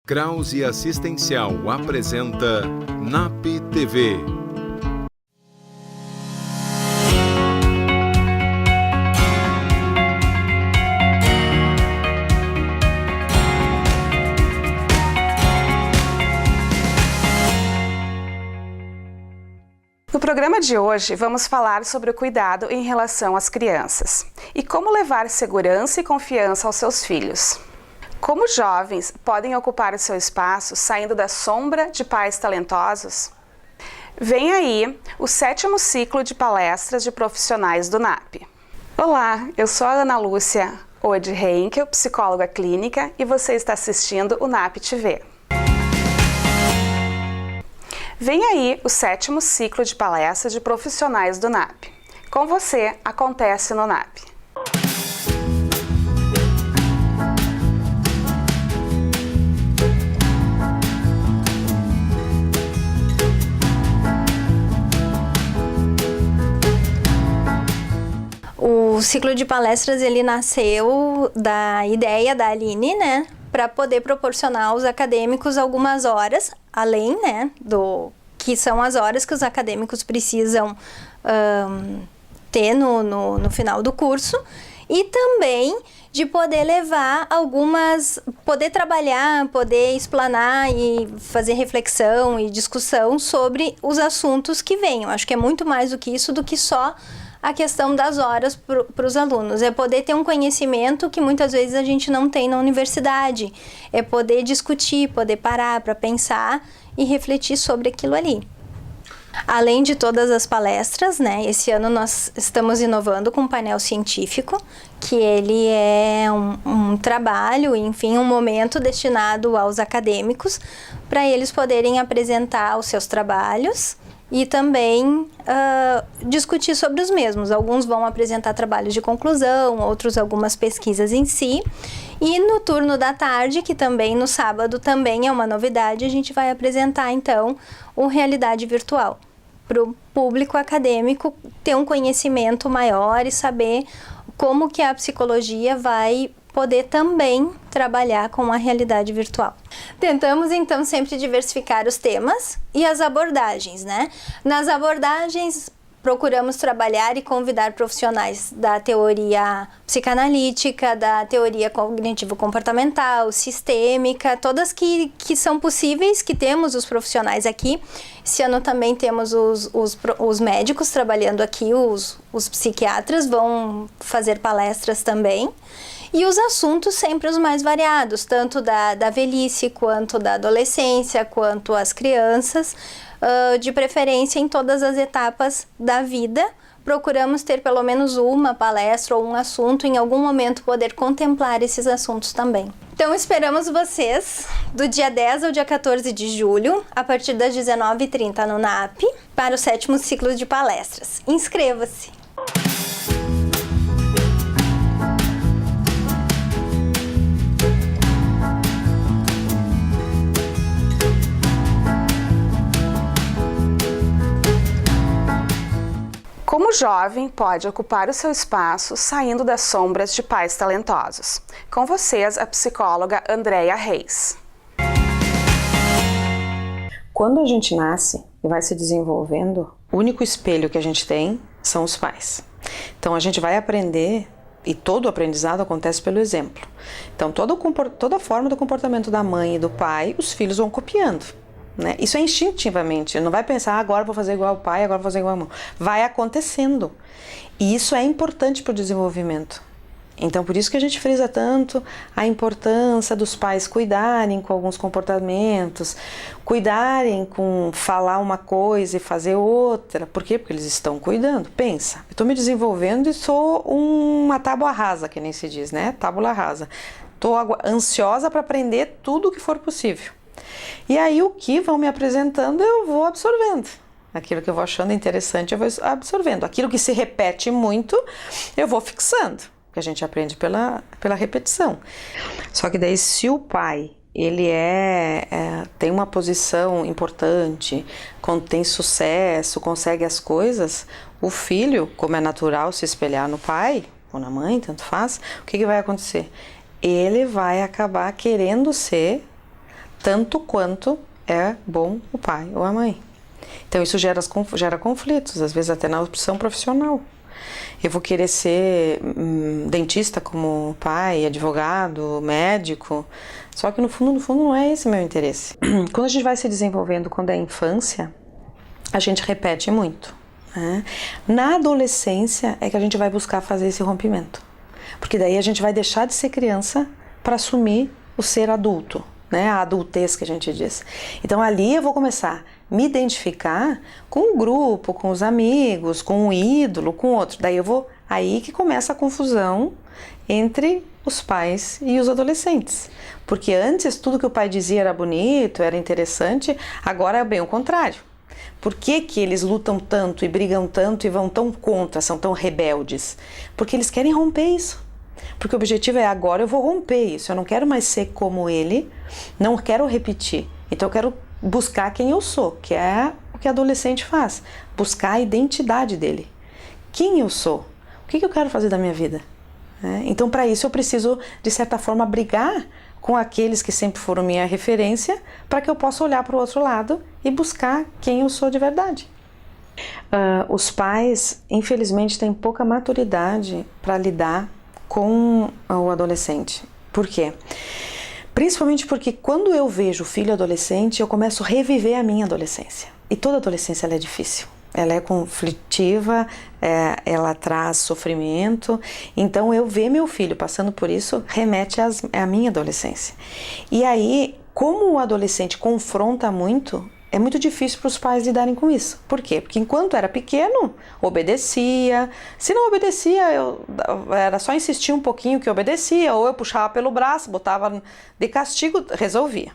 Krause Assistencial apresenta NAP TV. No programa de hoje, vamos falar sobre o cuidado em relação às crianças e como levar segurança e confiança aos seus filhos. Como jovens podem ocupar o seu espaço saindo da sombra de pais talentosos? Vem aí o 7º ciclo de palestras de profissionais do NAP. Olá, eu sou a Ana Lúcia Ode Henkel, psicóloga clínica, e você está assistindo o NAP TV. Vem aí o 7º ciclo de palestras de profissionais do NAP. Com você, acontece no NAP. O ciclo de palestras, ele nasceu da ideia da Aline, né, para poder proporcionar aos acadêmicos algumas horas, além, né, do que são as horas que os acadêmicos precisam ter no final do curso, e também de poder levar poder trabalhar, poder explanar e fazer reflexão e discussão sobre os assuntos que venham. Acho que é muito mais do que isso, do que só a questão das horas para os alunos. É poder ter um conhecimento que muitas vezes a gente não tem na universidade. É poder discutir, poder parar para pensar e refletir sobre aquilo ali. Além de todas as palestras, né, esse ano nós estamos inovando com um painel científico, que ele é um trabalho, enfim, um momento destinado aos acadêmicos, para eles poderem apresentar os seus trabalhos e também discutir sobre os mesmos. Alguns vão apresentar trabalhos de conclusão, outros algumas pesquisas em si. E no turno da tarde, que também no sábado também é uma novidade, a gente vai apresentar então o Realidade Virtual, para o público acadêmico ter um conhecimento maior e saber como que a psicologia vai poder também trabalhar com a realidade virtual. Tentamos então sempre diversificar os temas e as abordagens, né? Nas abordagens procuramos trabalhar e convidar profissionais da teoria psicanalítica, da teoria cognitivo-comportamental, sistêmica, todas que são possíveis, que temos os profissionais aqui. Esse ano também temos os médicos trabalhando aqui, os psiquiatras vão fazer palestras também. E os assuntos sempre os mais variados, tanto da velhice, quanto da adolescência, quanto as crianças, de preferência em todas as etapas da vida. Procuramos ter pelo menos uma palestra ou um assunto, em algum momento poder contemplar esses assuntos também. Então esperamos vocês do dia 10 ao dia 14 de julho, a partir das 19h30 no NAP, para o 7º ciclo de palestras. Inscreva-se! Como jovem pode ocupar o seu espaço saindo das sombras de pais talentosos? Com vocês, a psicóloga Andréia Reis. Quando a gente nasce e vai se desenvolvendo, o único espelho que a gente tem são os pais. Então a gente vai aprender, e todo o aprendizado acontece pelo exemplo. Então toda a forma do comportamento da mãe e do pai, os filhos vão copiando. Né? Isso é instintivamente, não vai pensar agora vou fazer igual ao pai, agora vou fazer igual ao irmão. Vai acontecendo. E isso é importante para o desenvolvimento. Então por isso que a gente frisa tanto a importância dos pais cuidarem com alguns comportamentos, cuidarem com falar uma coisa e fazer outra. Por quê? Porque eles estão cuidando. Pensa, eu estou me desenvolvendo e sou uma tábua rasa, que nem se diz, né? Tábula rasa. Estou ansiosa para aprender tudo o que for possível. E aí o que vão me apresentando eu vou absorvendo. Aquilo que eu vou achando interessante eu vou absorvendo. Aquilo que se repete muito eu vou fixando. Que a gente aprende pela repetição. Só que daí se o pai ele tem uma posição importante, tem sucesso, consegue as coisas, o filho, como é natural se espelhar no pai ou na mãe, tanto faz, o que vai acontecer? Ele vai acabar querendo ser tanto quanto é bom o pai ou a mãe. Então isso gera conflitos, às vezes até na opção profissional. Eu vou querer ser dentista como pai, advogado, médico, só que no fundo não é esse meu interesse. Quando a gente vai se desenvolvendo, quando é infância, a gente repete muito, né? Na adolescência é que a gente vai buscar fazer esse rompimento, porque daí a gente vai deixar de ser criança para assumir o ser adulto, né? A adultez que a gente diz. Então ali eu vou começar a me identificar com o grupo, com os amigos, com o ídolo, com outro. Daí aí que começa a confusão entre os pais e os adolescentes. Porque antes tudo que o pai dizia era bonito, era interessante, agora é bem o contrário. Por que que eles lutam tanto e brigam tanto e vão tão contra, são tão rebeldes? Porque eles querem romper isso. Porque o objetivo é agora eu vou romper isso, eu não quero mais ser como ele, não quero repetir. Então eu quero buscar quem eu sou, que é o que adolescente faz, buscar a identidade dele. Quem eu sou? O que eu quero fazer da minha vida? Então para isso eu preciso, de certa forma, brigar com aqueles que sempre foram minha referência, para que eu possa olhar para o outro lado e buscar quem eu sou de verdade. Os pais, infelizmente, têm pouca maturidade para lidar com o adolescente. Por quê? Principalmente porque quando eu vejo o filho adolescente, eu começo a reviver a minha adolescência. E toda adolescência ela é difícil. Ela é conflitiva, ela traz sofrimento. Então eu ver meu filho passando por isso remete à minha adolescência. E aí, como o adolescente confronta muito, é muito difícil para os pais lidarem com isso. Por quê? Porque enquanto era pequeno, obedecia. Se não obedecia, era só insistir um pouquinho que obedecia, ou eu puxava pelo braço, botava de castigo, resolvia.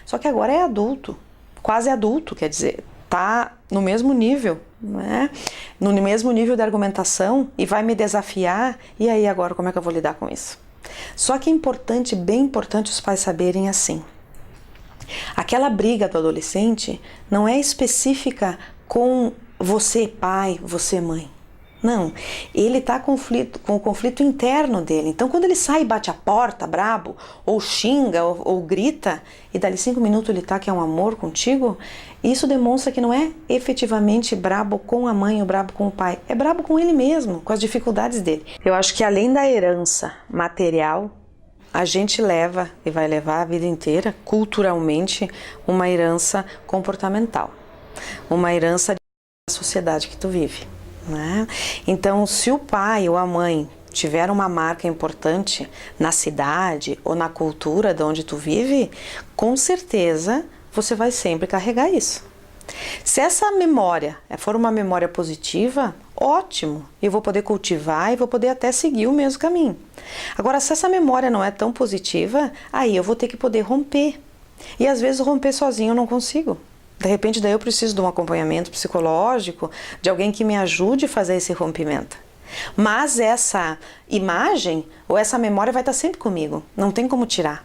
Só que agora é adulto, quase adulto, quer dizer, tá no mesmo nível, né? No mesmo nível de argumentação e vai me desafiar. E aí agora como é que eu vou lidar com isso? Só que é importante, bem importante os pais saberem assim. Aquela briga do adolescente não é específica com você pai, você mãe. Não, ele está com o conflito interno dele. Então quando ele sai e bate a porta brabo, ou xinga, ou grita, e dali 5 minutos ele tá que é um amor contigo, isso demonstra que não é efetivamente brabo com a mãe ou brabo com o pai, é brabo com ele mesmo, com as dificuldades dele. Eu acho que além da herança material, a gente leva e vai levar a vida inteira, culturalmente, uma herança comportamental, uma herança da sociedade que tu vive, né? Então, se o pai ou a mãe tiver uma marca importante na cidade ou na cultura de onde tu vive, com certeza você vai sempre carregar isso. Se essa memória for uma memória positiva, ótimo, eu vou poder cultivar e vou poder até seguir o mesmo caminho. Agora, se essa memória não é tão positiva, aí eu vou ter que poder romper. E às vezes romper sozinho eu não consigo. De repente, daí eu preciso de um acompanhamento psicológico, de alguém que me ajude a fazer esse rompimento. Mas essa imagem ou essa memória vai estar sempre comigo, não tem como tirar.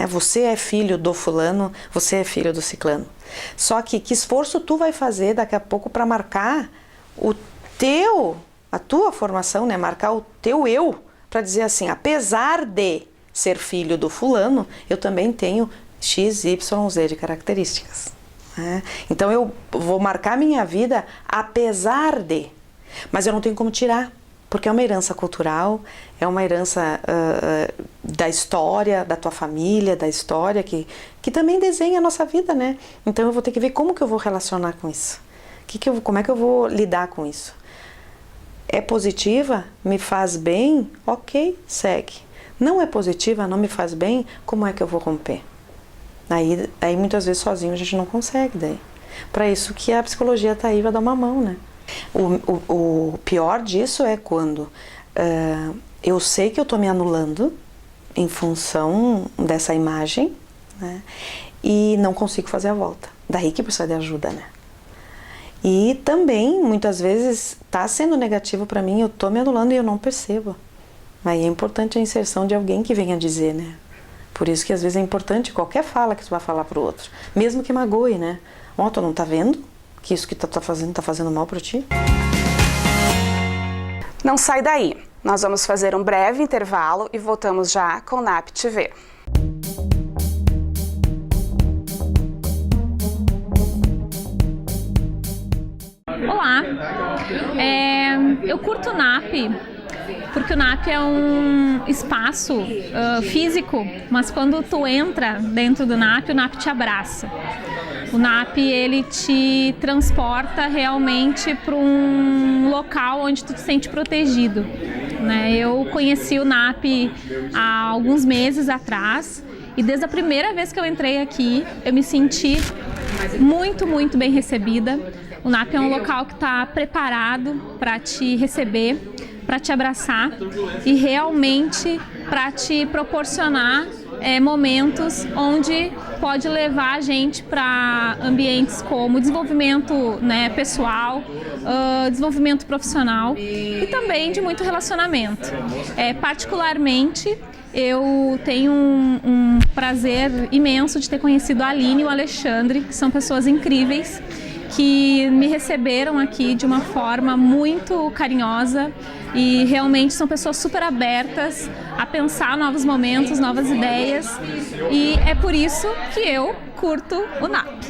Você é filho do fulano, você é filho do ciclano. Só que esforço tu vai fazer daqui a pouco para marcar a tua formação, né? Marcar o teu eu, para dizer assim, apesar de ser filho do fulano, eu também tenho X, Y, Z de características. Então eu vou marcar minha vida apesar de, mas eu não tenho como tirar. Porque é uma herança cultural, é uma herança da história, da tua família, da história que também desenha a nossa vida, né? Então eu vou ter que ver como que eu vou relacionar com isso. Como é que eu vou lidar com isso? É positiva? Me faz bem? Ok, segue. Não é positiva? Não me faz bem? Como é que eu vou romper? Aí muitas vezes sozinho a gente não consegue daí. Para isso que a psicologia está aí para dar uma mão, né? O pior disso é quando eu sei que eu estou me anulando em função dessa imagem, né, e não consigo fazer a volta. Daí que precisa de ajuda, né? E também, muitas vezes, está sendo negativo para mim, eu estou me anulando e eu não percebo. Aí é importante a inserção de alguém que venha dizer, né? Por isso que às vezes é importante qualquer fala que tu vai falar para o outro, mesmo que magoe, né? Tu não tá vendo que isso que tu tá fazendo mal para ti? Não sai daí. Nós vamos fazer um breve intervalo e voltamos já com o NAP TV. Olá, eu curto o NAP porque o NAP é um espaço físico, mas quando tu entra dentro do NAP, o NAP te abraça. O NAP, ele te transporta realmente para um local onde tu te sente protegido, né? Eu conheci o NAP há alguns meses atrás e desde a primeira vez que eu entrei aqui, eu me senti muito bem recebida. O NAP é um local que está preparado para te receber, para te abraçar e realmente para te proporcionar momentos onde pode levar a gente para ambientes como desenvolvimento, né, pessoal, desenvolvimento profissional e também de muito relacionamento. Particularmente, eu tenho um prazer imenso de ter conhecido a Aline e o Alexandre, que são pessoas incríveis, que me receberam aqui de uma forma muito carinhosa e realmente são pessoas super abertas a pensar novos momentos, novas ideias, e é por isso que eu curto o NAP.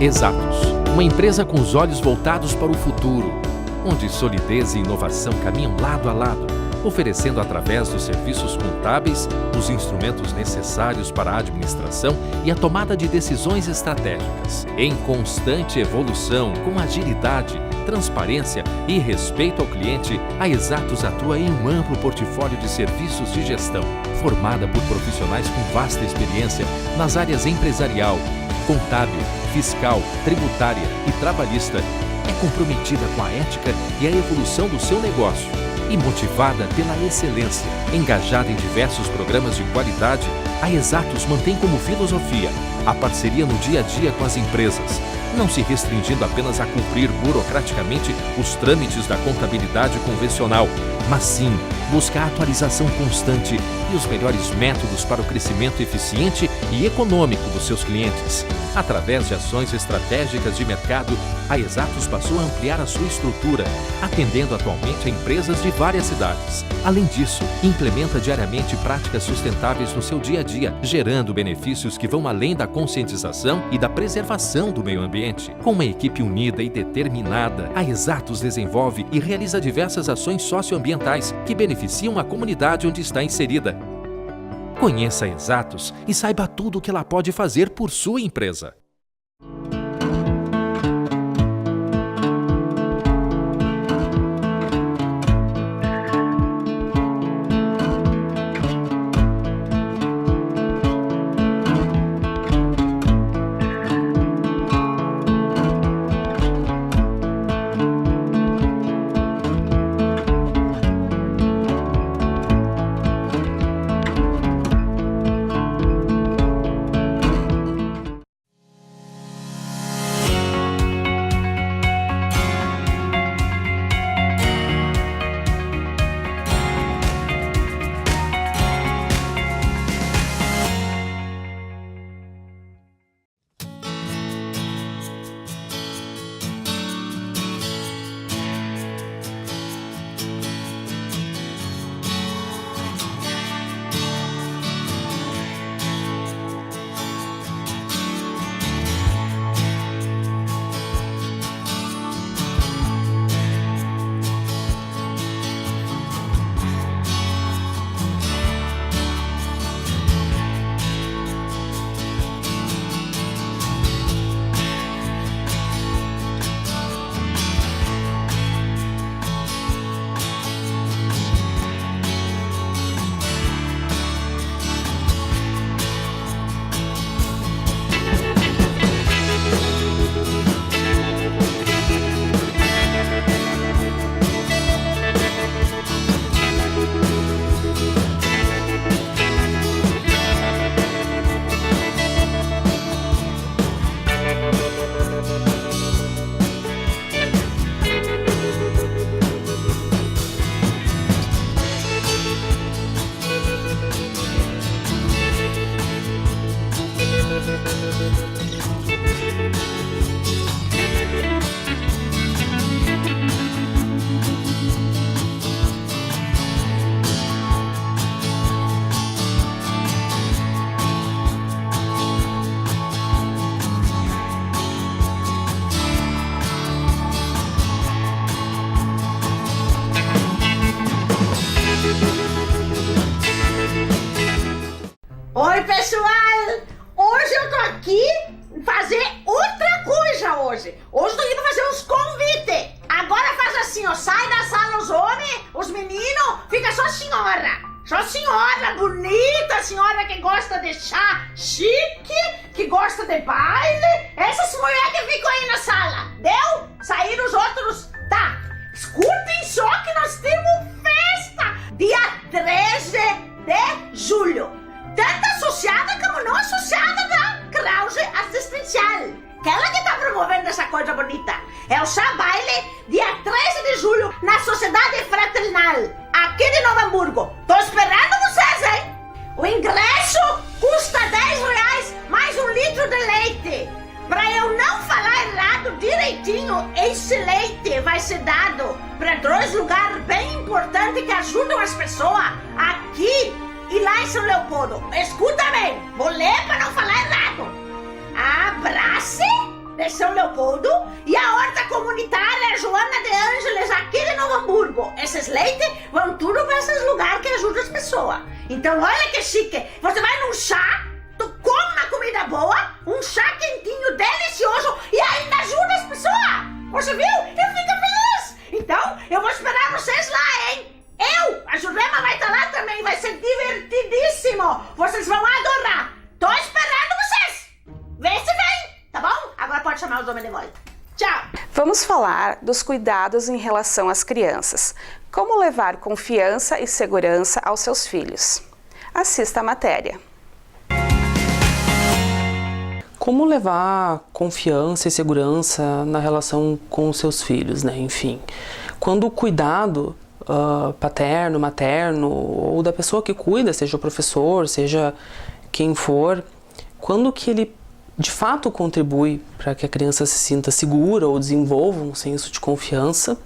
Exatos, uma empresa com os olhos voltados para o futuro, onde solidez e inovação caminham lado a lado, oferecendo através dos serviços contábeis os instrumentos necessários para a administração e a tomada de decisões estratégicas. Em constante evolução, com agilidade, transparência e respeito ao cliente, a Exatos atua em um amplo portfólio de serviços de gestão, formada por profissionais com vasta experiência nas áreas empresarial, contábil, fiscal, tributária e trabalhista. É comprometida com a ética e a evolução do seu negócio e motivada pela excelência. Engajada em diversos programas de qualidade, a Exatos mantém como filosofia a parceria no dia a dia com as empresas, não se restringindo apenas a cumprir burocraticamente os trâmites da contabilidade convencional, mas sim busca a atualização constante e os melhores métodos para o crescimento eficiente e econômico dos seus clientes. Através de ações estratégicas de mercado, a Exatos passou a ampliar a sua estrutura, atendendo atualmente a empresas de várias cidades. Além disso, implementa diariamente práticas sustentáveis no seu dia a dia, gerando benefícios que vão além da conscientização e da preservação do meio ambiente. Com uma equipe unida e determinada, a Exatos desenvolve e realiza diversas ações socioambientais que beneficiam a comunidade onde está inserida. Conheça a Exatos e saiba tudo o que ela pode fazer por sua empresa. senhora bonita, senhora que gosta de chá chique, que gosta de baile. Essas mulheres que ficam aí na sala, deu? Saíram os outros? Tá, escutem só que nós temos festa dia 13 de julho. Tanto associada como não associada da Krause Assistencial. Aquela que tá promovendo essa coisa bonita. É o chá baile dia 13 de julho na Sociedade Fraternal, aqui de Novo Hamburgo. Tô esperando vocês, hein? O ingresso custa R$10 mais 1 litro de leite. Pra eu não falar errado direitinho, esse leite vai ser dado para 2 lugares bem importantes que ajudam as pessoas aqui e lá em São Leopoldo. Escuta bem, vou ler para não falar errado. A Abrace de São Leopoldo e a Horta Comunitária Joana de Ângeles aqui de Novo Hamburgo. Esses leites vão tudo para esses lugares que ajudam as pessoas. Então olha que chique, você vai num chá, tu come uma comida boa, um chá quentinho, delicioso e ainda ajuda as pessoas. Você viu? Eu fico feliz. Então eu vou esperar vocês lá, hein? A Jurema vai estar lá também, vai ser divertidíssimo. Vocês vão adorar. Tô esperando vocês. Vê se vem, tá bom? Agora pode chamar os homens de volta. Tchau! Vamos falar dos cuidados em relação às crianças. Como levar confiança e segurança aos seus filhos. Assista a matéria. Como levar confiança e segurança na relação com os seus filhos, né? Enfim, quando o cuidado paterno, materno ou da pessoa que cuida, seja o professor, seja quem for, quando que ele de fato contribui para que a criança se sinta segura ou desenvolva um senso de confiança,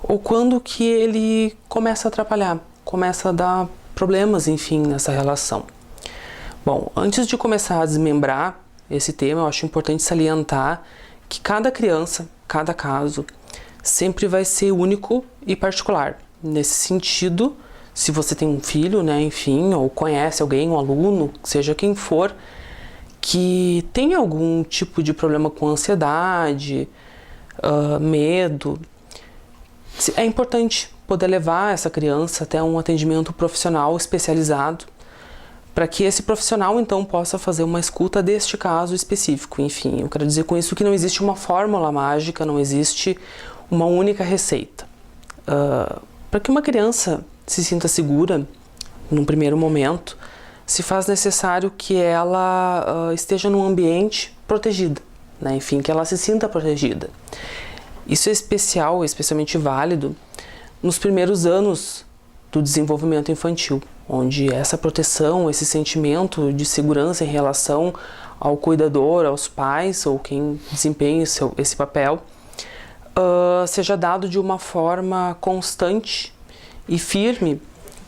ou quando que ele começa a atrapalhar, começa a dar problemas, enfim, nessa relação. Bom, antes de começar a desmembrar esse tema, eu acho importante salientar que cada criança, cada caso, sempre vai ser único e particular. Nesse sentido, se você tem um filho, né, enfim, ou conhece alguém, um aluno, seja quem for, que tem algum tipo de problema com ansiedade, medo, é importante poder levar essa criança até um atendimento profissional especializado, para que esse profissional então possa fazer uma escuta deste caso específico. Enfim, eu quero dizer com isso que não existe uma fórmula mágica, não existe uma única receita. Para que uma criança se sinta segura num primeiro momento, se faz necessário que ela esteja num ambiente protegida, né? Enfim, que ela se sinta protegida. Isso é especialmente válido nos primeiros anos do desenvolvimento infantil, onde essa proteção, esse sentimento de segurança em relação ao cuidador, aos pais ou quem desempenha esse papel, seja dado de uma forma constante e firme,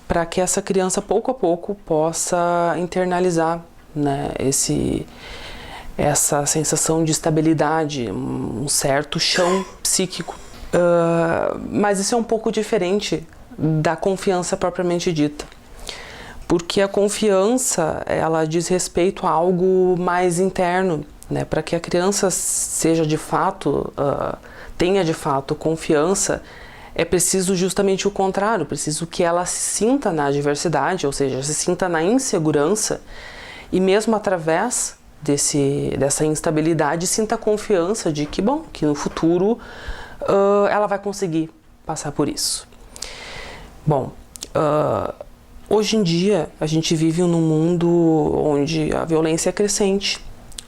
para que essa criança pouco a pouco possa internalizar, né, essa sensação de estabilidade, um certo chão psíquico. Mas isso é um pouco diferente da confiança propriamente dita, porque a confiança, ela diz respeito a algo mais interno, né, para que a criança seja de fato, tenha de fato confiança. É preciso justamente o contrário, preciso que ela se sinta na adversidade, ou seja, se sinta na insegurança e mesmo através dessa instabilidade sinta confiança de que, bom, que no futuro ela vai conseguir passar por isso. Bom, hoje em dia a gente vive num mundo onde a violência é crescente,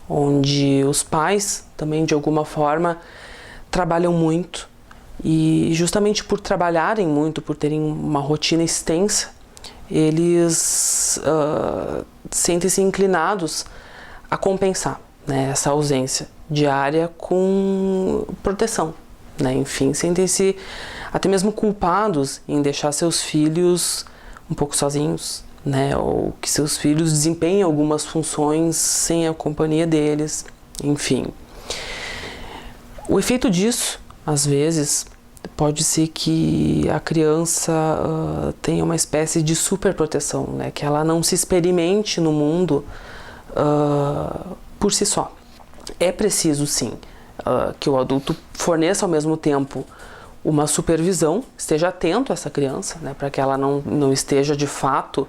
onde os pais também de alguma forma trabalham muito. E justamente por trabalharem muito, por terem uma rotina extensa, eles sentem-se inclinados a compensar, né, essa ausência diária com proteção, né? Enfim, sentem-se até mesmo culpados em deixar seus filhos um pouco sozinhos, né? Ou que seus filhos desempenhem algumas funções sem a companhia deles, enfim. O efeito disso, às vezes, pode ser que a criança tenha uma espécie de superproteção, né? Que ela não se experimente no mundo por si só. É preciso, sim, que o adulto forneça ao mesmo tempo uma supervisão, esteja atento a essa criança, né, para que ela não esteja de fato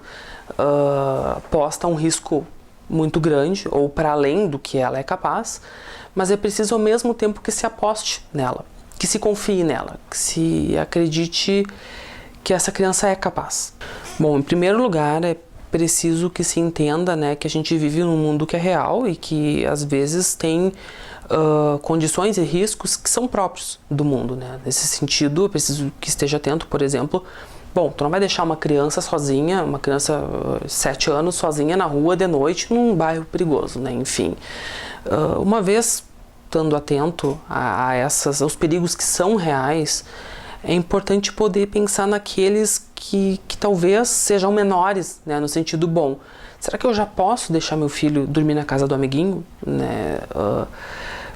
posta a um risco muito grande ou para além do que ela é capaz, mas é preciso ao mesmo tempo que se aposte nela, que se confie nela, que se acredite que essa criança é capaz. Bom, em primeiro lugar, é preciso que se entenda, né, que a gente vive num mundo que é real e que às vezes tem condições e riscos que são próprios do mundo, né? Nesse sentido, é preciso que esteja atento, por exemplo, bom, tu não vai deixar uma criança sozinha, uma criança 7 anos sozinha na rua de noite num bairro perigoso, né? Enfim, uma vez estando atento aos perigos que são reais, é importante poder pensar naqueles que talvez sejam menores, né? No sentido bom. Será que eu já posso deixar meu filho dormir na casa do amiguinho, né?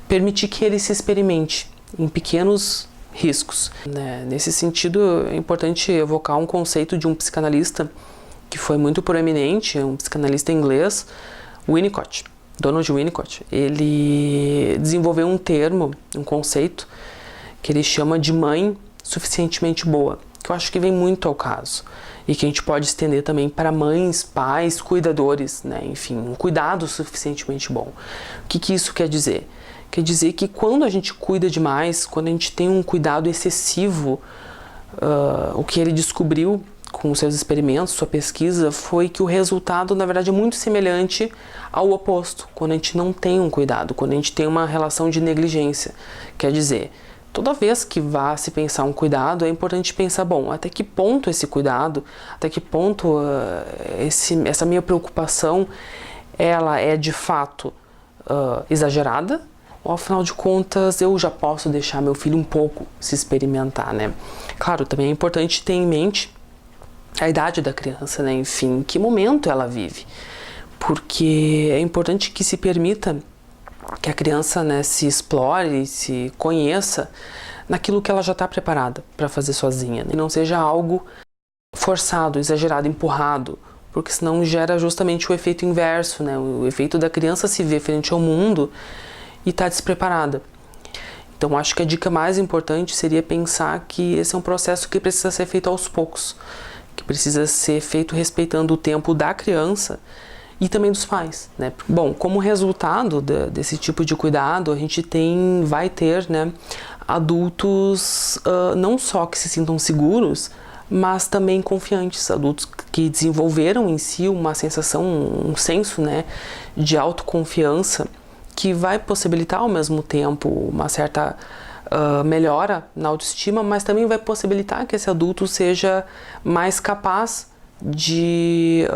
Permitir que ele se experimente em pequenos riscos, né? Nesse sentido, é importante evocar um conceito de um psicanalista que foi muito proeminente, um psicanalista inglês, Winnicott, Donald Winnicott. Ele desenvolveu um termo, um conceito, que ele chama de mãe suficientemente boa, que eu acho que vem muito ao caso e que a gente pode estender também para mães, pais, cuidadores, né? Enfim, um cuidado suficientemente bom. O que isso quer dizer? Quer dizer que quando a gente cuida demais, quando a gente tem um cuidado excessivo, o que ele descobriu com os seus experimentos, sua pesquisa, foi que o resultado, na verdade, é muito semelhante ao oposto, quando a gente não tem um cuidado, quando a gente tem uma relação de negligência. Quer dizer, toda vez que vá se pensar um cuidado, é importante pensar, bom, até que ponto esse cuidado, até que ponto essa minha preocupação, ela é de fato exagerada, ou afinal de contas eu já posso deixar meu filho um pouco se experimentar, né? Claro, também é importante ter em mente a idade da criança, né? Enfim, que momento ela vive, porque é importante que se permita que a criança, né, se explore, se conheça naquilo que ela já está preparada para fazer sozinha, né? E não seja algo forçado, exagerado, empurrado, porque senão gera justamente o efeito inverso, né? O efeito da criança se ver frente ao mundo e está despreparada. Então acho que a dica mais importante seria pensar que esse é um processo que precisa ser feito aos poucos, que precisa ser feito respeitando o tempo da criança e também dos pais, né? Bom, como resultado desse tipo de cuidado, a gente vai ter, né, adultos não só que se sintam seguros, mas também confiantes, adultos que desenvolveram em si uma sensação, um senso, né, de autoconfiança, que vai possibilitar ao mesmo tempo uma certa melhora na autoestima, mas também vai possibilitar que esse adulto seja mais capaz de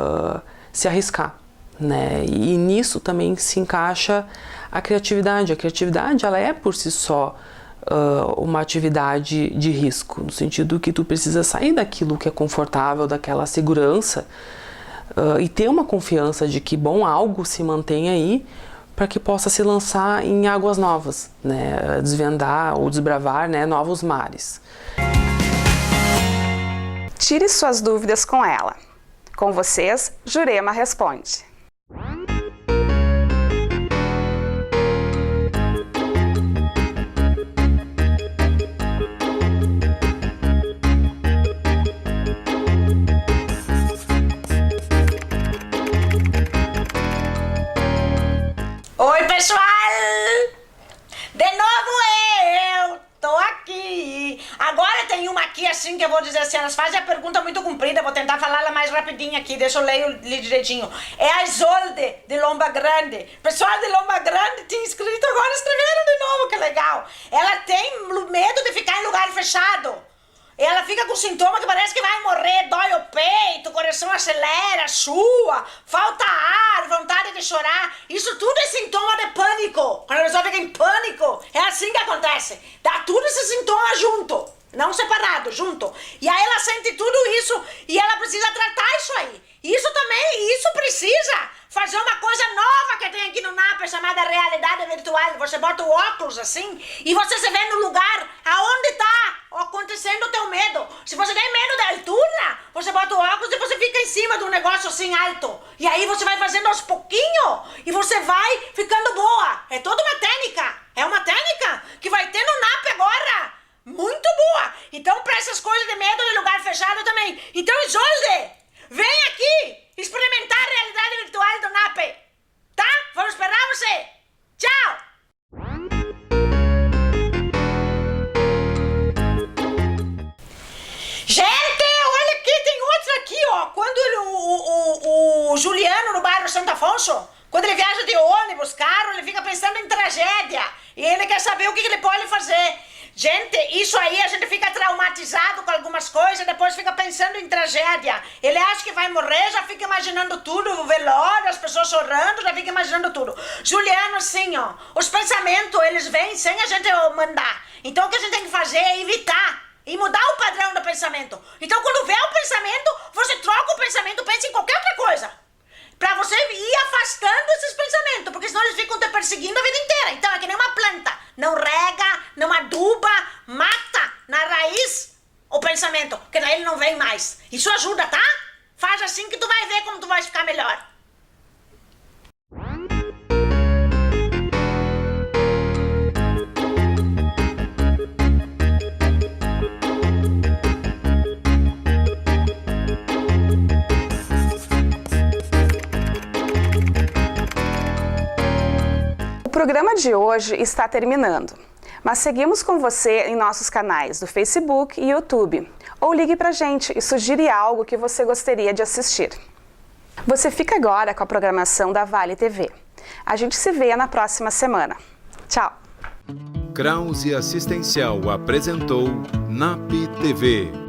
se arriscar, né? E nisso também se encaixa a criatividade. A criatividade, ela é por si só uma atividade de risco, no sentido que tu precisa sair daquilo que é confortável, daquela segurança, e ter uma confiança de que, bom, algo se mantém aí, para que possa se lançar em águas novas, né? Desvendar ou desbravar, né, novos mares. Tire suas dúvidas com ela. Com vocês, Jurema Responde. Oi, pessoal! De novo eu tô aqui. Agora tem uma aqui assim que eu vou dizer assim, elas fazem a pergunta muito comprida, vou tentar falar ela mais rapidinho aqui, deixa eu ler direitinho. É a Isolde, de Lomba Grande. Pessoal de Lomba Grande tinha escrito, agora escreveram de novo, que legal. Ela tem medo de ficar em lugar fechado. Ela fica com sintoma que parece que vai morrer, dói o peito, o coração acelera, sua, falta ar, vontade de chorar. Isso tudo é sintoma de pânico. Quando a pessoa fica em pânico, é assim que acontece. Dá tudo esse sintoma junto, não separado, junto. E aí ela sente tudo isso e ela precisa tratar isso aí. Isso precisa fazer uma coisa nova que tem aqui no NAP, chamada realidade virtual. Você bota o óculos assim e você se vê no lugar aonde está acontecendo o teu medo. Se você tem medo da altura, você bota o óculos e você fica em cima de um negócio assim alto. E aí você vai fazendo aos pouquinhos e você vai ficando boa. É toda uma técnica. É uma técnica que vai ter no NAP agora. Muito boa! Então, para essas coisas de medo de lugar fechado também. Então, Isolde, vem aqui experimentar a realidade virtual do NAP. Tá? Vamos esperar você. Tchau! Gente, olha aqui, tem outro aqui, ó. Quando o Juliano, no bairro Santo Afonso, quando ele viaja de ônibus, carro, ele fica pensando em tragédia. E ele quer saber o que ele pode fazer. Gente, isso aí a gente fica traumatizado com algumas coisas, depois fica pensando em tragédia. Ele acha que vai morrer, já fica imaginando tudo, o velório, as pessoas chorando, já fica imaginando tudo. Juliano, sim, ó, os pensamentos, eles vêm sem a gente mandar. Então o que a gente tem que fazer é evitar e mudar o padrão do pensamento. Então quando vê o pensamento, você troca o pensamento, pensa em qualquer outra coisa. Pra você ir afastando esses pensamentos, porque senão eles ficam te perseguindo a vida inteira. Então é que nem uma planta. Não rega, não aduba, mata na raiz o pensamento, que daí ele não vem mais. Isso ajuda, tá? Faz assim que tu vai ver como tu vai ficar melhor. O programa de hoje está terminando, mas seguimos com você em nossos canais do Facebook e YouTube. Ou ligue pra gente e sugira algo que você gostaria de assistir. Você fica agora com a programação da Vale TV. A gente se vê na próxima semana. Tchau! Krause Assistencial apresentou NAP TV.